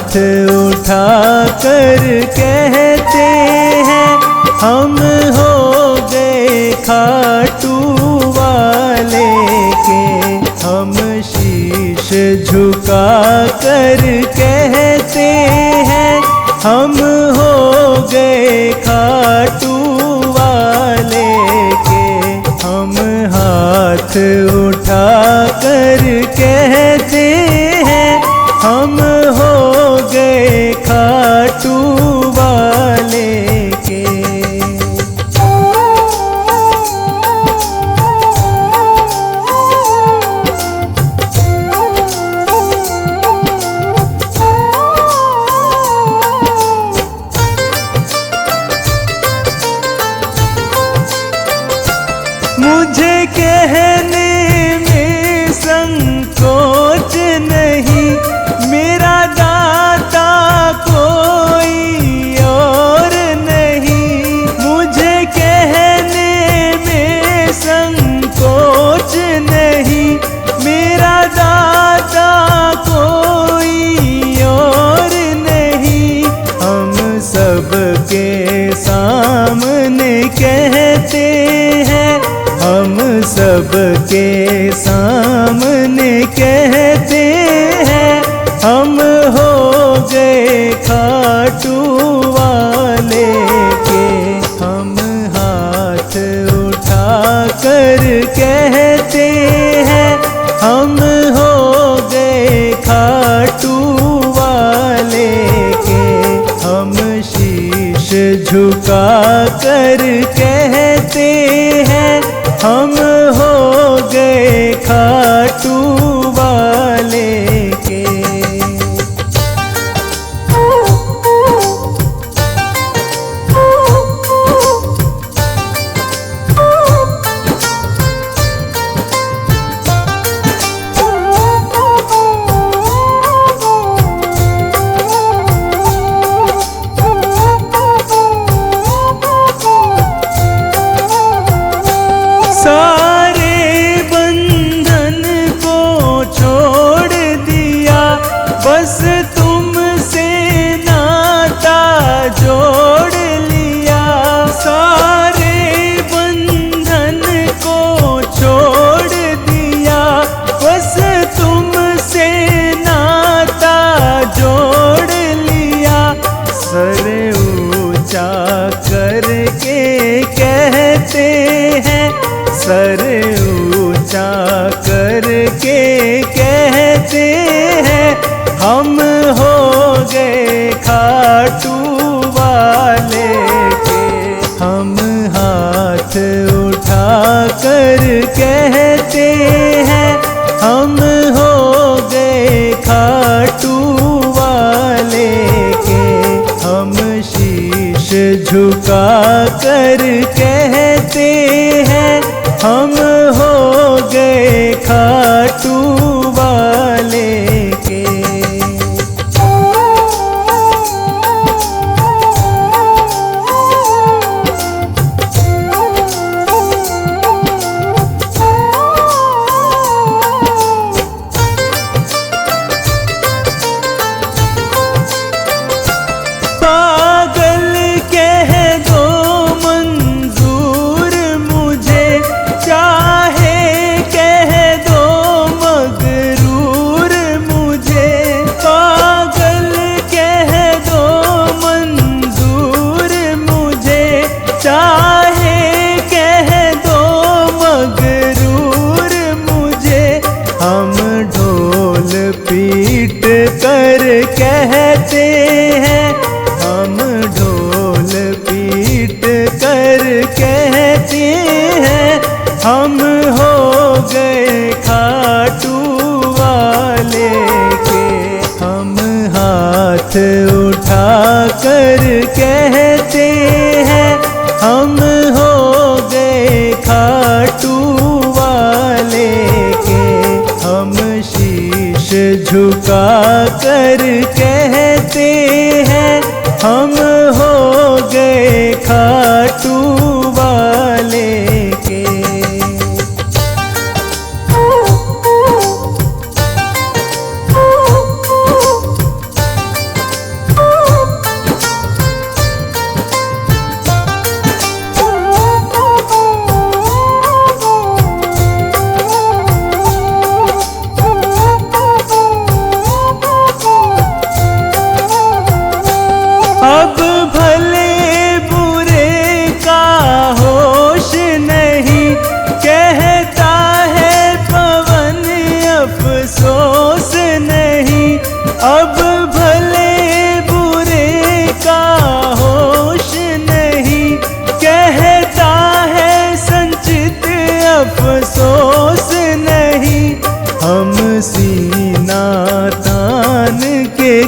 हाथ उठा कर कहते हैं हम हो गए खाटू वाले के। हम शीश झुका कर कहते हैं हम हो गए खाटू वाले के। हम हाथ उठा कर कहते हैं हम हो गए खाटू वाले के। मुझे कहने में संकोच नहीं, मेरा दाता कोई और नहीं। मुझे कहने में संकोच नहीं, मेरा दाता कोई और नहीं। हम सबके सामने कहते हैं हम सबके सामने कहते हैं हम हो गए खाटू वाले के। हम हाथ उठा कर कहते हैं हम हो गए खाटू वाले के। हम शीश झुका कर कहते हैं हम हो गए खाटू वाले के। सारे बंधन को छोड़ दिया, बस तुमसे नाता जोड़ लिया। सारे बंधन को छोड़ दिया, बस तुमसे नाता जोड़ लिया। सर ऊंचा करके कहते हैं सर ऊंचा करके कहते हैं हम हो गए खाटू वाले के। हम हाथ उठा कर कहते हैं हम हो गए खाटू वाले के। हम शीश झुका कर कहते हैं हम हो गए खाटू वाले के। पागल कह दो मंजूर मुझे, चाहे कह दो मगरूर मुझे। पागल कह दो मंजूर मुझे, चाहे कह दो मगरूर मुझे। हम ढोल पीट कर कहते हैं हम ढोल पीट कर कहते हैं हम हो गए खाटू वाले के। हम हाथ उठा कर कहते हैं हम हो गए खाटू वाले के। हम शीश झुका कर कहते हैं हम हो गए खाटू वाले के।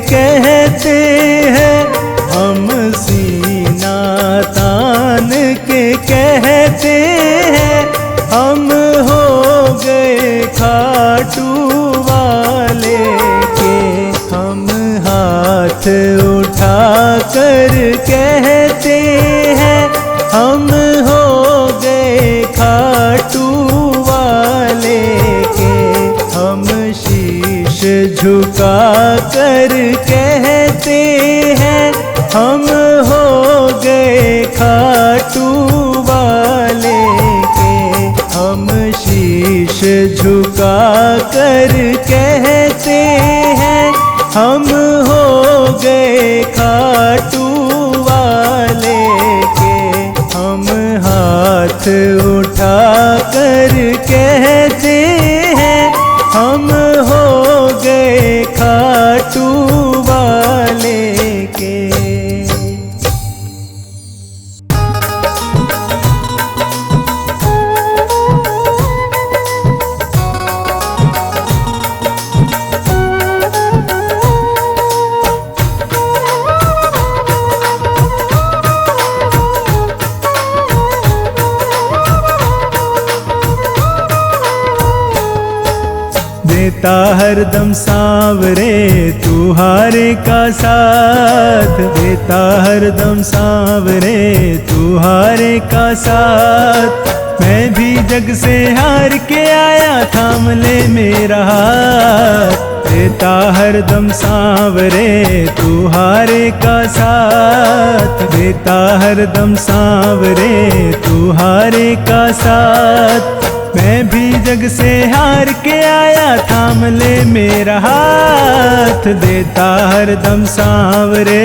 कहते हैं, हम सीना तान के कहते हैं, हम हो गए खाटू वाले के। हम हाथ उठा कर कहते हैं, हम हो गए खाटू वाले के। हम शीश झुका कर कहते हैं, हम हो गए खाटू वाले के। हम शीश झुका कर कहते हैं, हम हो गए खाटू वाले के। हम हाथ उठा कर कहते हैं, हम हो गए खाटू वाले के। देता हरदम सांवरे तू हारे का साथ, देता हरदम सांवरे तू हारे का साथ। मैं भी जग से हार के आया, थाम ले मेरा हाथ। देता हरदम सांवरे तू हारे का साथ, देता हरदम सांवरे तू हारे का साथ। मैं भी जग से हार के आया, थाम ले मेरा हाथ। देता हरदम सांवरे।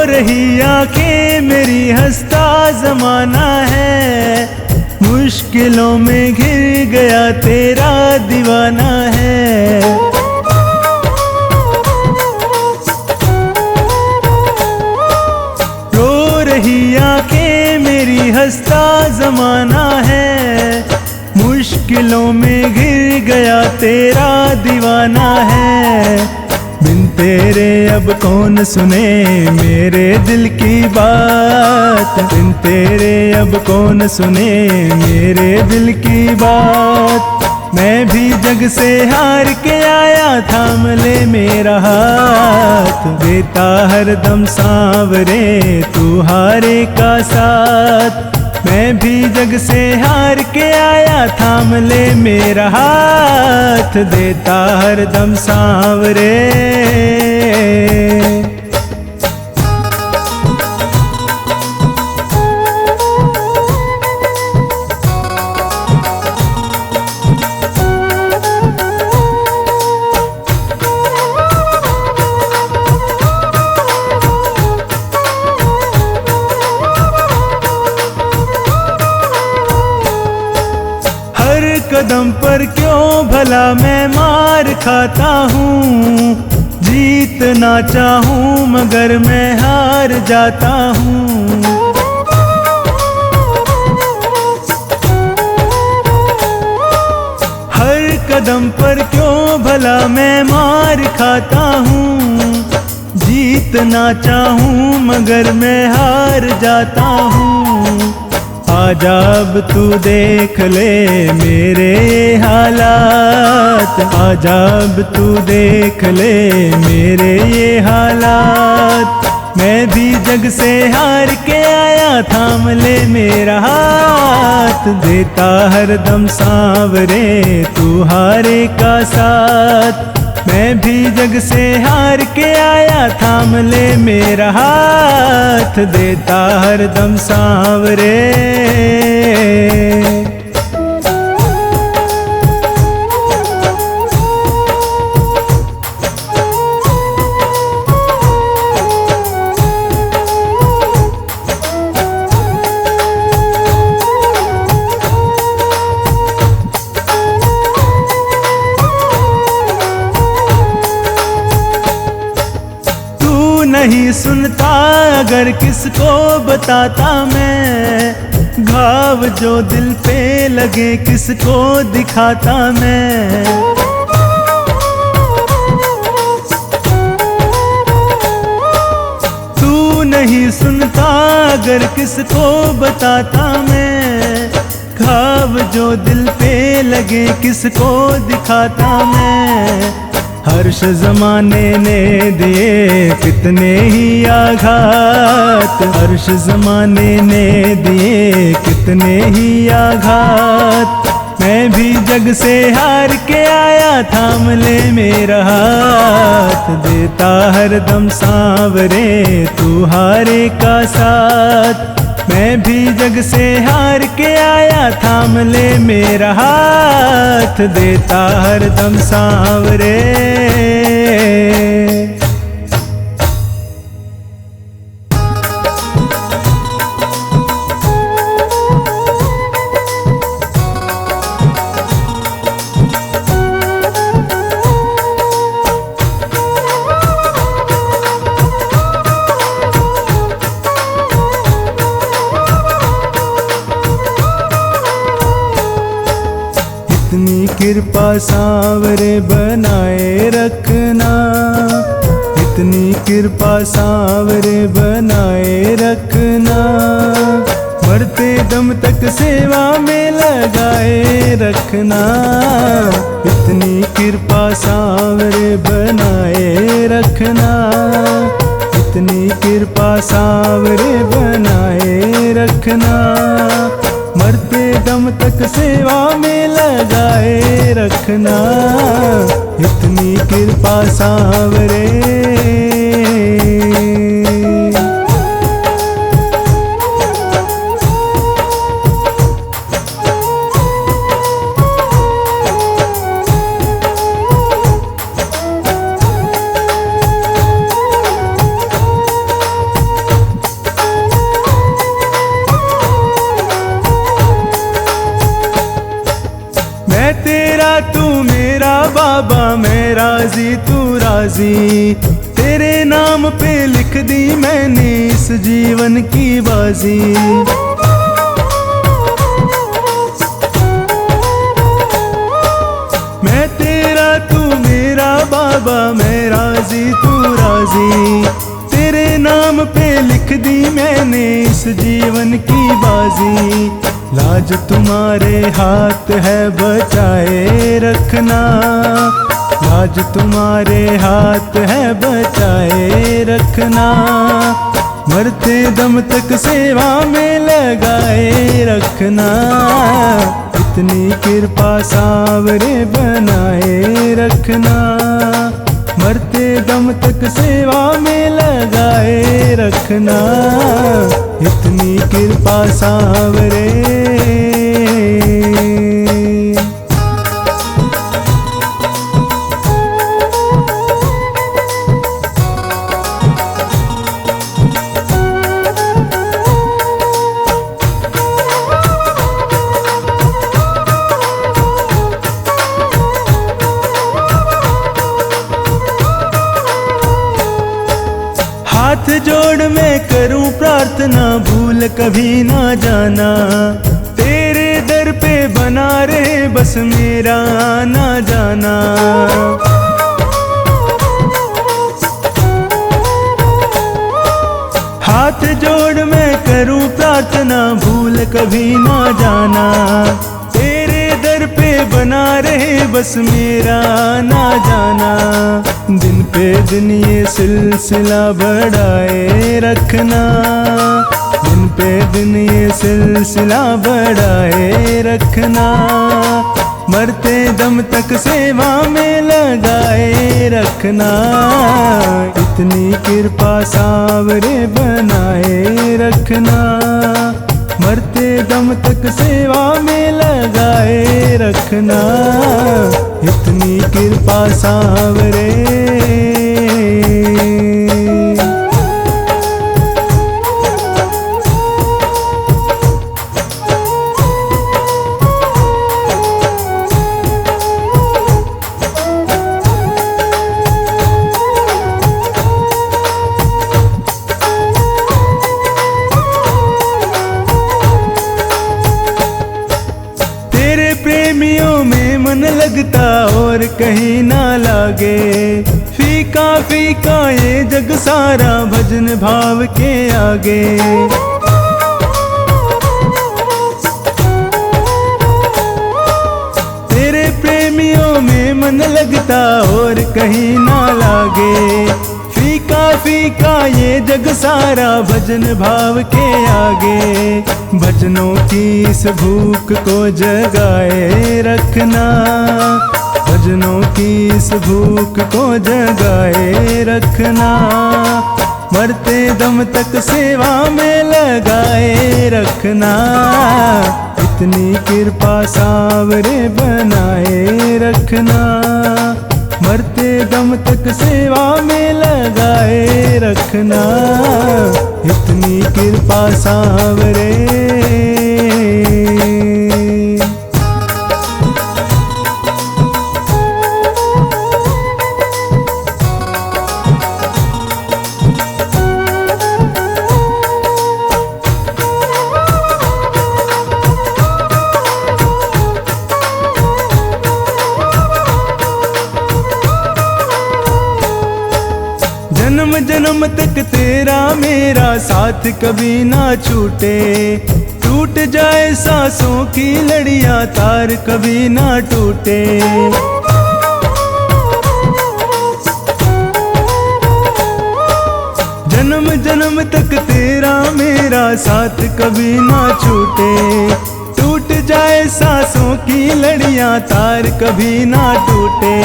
रही आंखें मेरी, हंसता जमाना है। मुश्किलों में घिर गया तेरा दीवाना है। रो रही आंखें मेरी, हंसता जमाना है। मुश्किलों में घिर गया तेरा दीवाना है। बिन तेरे अब कौन सुने मेरे दिल की बात, बिन तेरे अब कौन सुने मेरे दिल की बात। मैं भी जग से हार के आया, थाम ले मेरा हाथ। देता हरदम सांवरे तू हारे का साथ। मैं भी जग से हार के आया, थाम ले मेरा हाथ। देता हरदम सांवरे। कदम पर क्यों भला मैं मार खाता हूँ। जीतना चाहूँ मगर मैं हार जाता हूँ। हर कदम पर क्यों भला मैं मार खाता हूँ। जीतना चाहूँ मगर मैं हार जाता हूँ। आजा अब तू देख ले मेरे हालात, आजा अब तू देख ले मेरे ये हालात। मैं भी जग से हार के आया, थाम ले मेरा हाथ। देता हरदम सांवरे तू हारे का साथ। मैं भी जग से हार के आया, थाम ले मेरा हाथ। देता हरदम सांवरे। नहीं सुनता अगर किसको बताता मैं, घाव जो दिल पे लगे किसको दिखाता मैं। तू नहीं सुनता अगर किसको बताता मैं, घाव जो दिल पे लगे किसको दिखाता मैं। हर्ष ज़माने ने दिए कितने ही आघात, हर्ष ज़माने ने दिए कितने ही आघात। मैं भी जग से हार के आया, थाम ले मेरा हाथ, देता हरदम सांवरे तू हारे का साथ। मैं भी जग से हार के आया, थाम ले मेरा हाथ, देता हरदम सांवरे। इतनी कृपा सांवरे बनाए रखना, इतनी कृपा सांवरे बनाए रखना। मरते दम तक सेवा में लगाए रखना, इतनी कृपा सांवरे बनाए रखना, इतनी कृपा सांवरे बनाए रखना। मरते दम तक सेवा में लगाए रखना, इतनी कृपा सांवरे। मैं तेरा तू मेरा बाबा, मैं राजी तू राजी, तेरे नाम पे लिख दी मैंने इस जीवन की बाजी। मैं तेरा तू मेरा बाबा, मैं राजी तू राजी, तेरे नाम पे लिख दी मैंने इस जीवन की बाजी। लाज तुम्हारे हाथ है बचाए रखना, लाज तुम्हारे हाथ है बचाए रखना। मरते दम तक सेवा में लगाए रखना, इतनी कृपा सांवरे बनाए रखना। मरते दम तक सेवा में लगाए रखना, इतनी कृपा सांवरे। हाथ जोड़ मैं करूं प्रार्थना, भूल कभी ना जाना। तेरे दर पे बना रहे बस मेरा आना जाना। हाथ जोड़ मैं करूं प्रार्थना, भूल कभी ना जाना। तेरे दर पे बना रहे बस मेरा आना जाना। दिन पे दिन ये सिलसिला बढ़ाए रखना, दिन पे दिन ये सिलसिला बढ़ाए रखना। मरते दम तक सेवा में लगाए रखना, इतनी कृपा सांवरे बनाए रखना। मरते दम तक सेवा में लगाए रखना, इतनी कृपा सांवरे। और कहीं ना लागे। फीका फीका ये जग सारा भजन भाव के आगे। तेरे प्रेमियों में मन लगता और कहीं ना लागे। फीका फीका ये जग सारा भजन भाव के आगे। भजनों की इस भूख को जगाए रखना, भजनों की इस भूख को जगाए रखना। मरते दम तक सेवा में लगाए रखना। इतनी कृपा सावरे बनाए रखना। मरते दम तक सेवा में लगाए रखना। इतनी कृपा सावरे। जन्म जन्म तक तेरा मेरा साथ कभी ना छूटे। टूट जाए सांसों की लड़ियां तार कभी ना टूटे। जन्म जन्म तक तेरा मेरा साथ कभी ना छूटे। टूट जाए सांसों की लड़ियां तार कभी ना टूटे।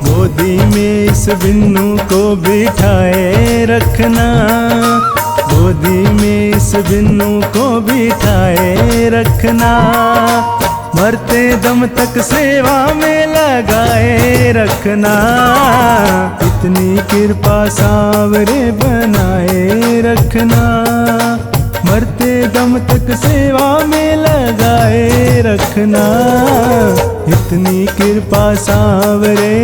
गोदी में इस बिन्नू को बिठाए रखना। गोदी में इस बिन्नू को बिठाए रखना। मरते दम तक सेवा में लगाए रखना। इतनी कृपा सावरे बनाए रखना। मरते दम तक सेवा में लगाए रखना। इतनी कृपा सावरे।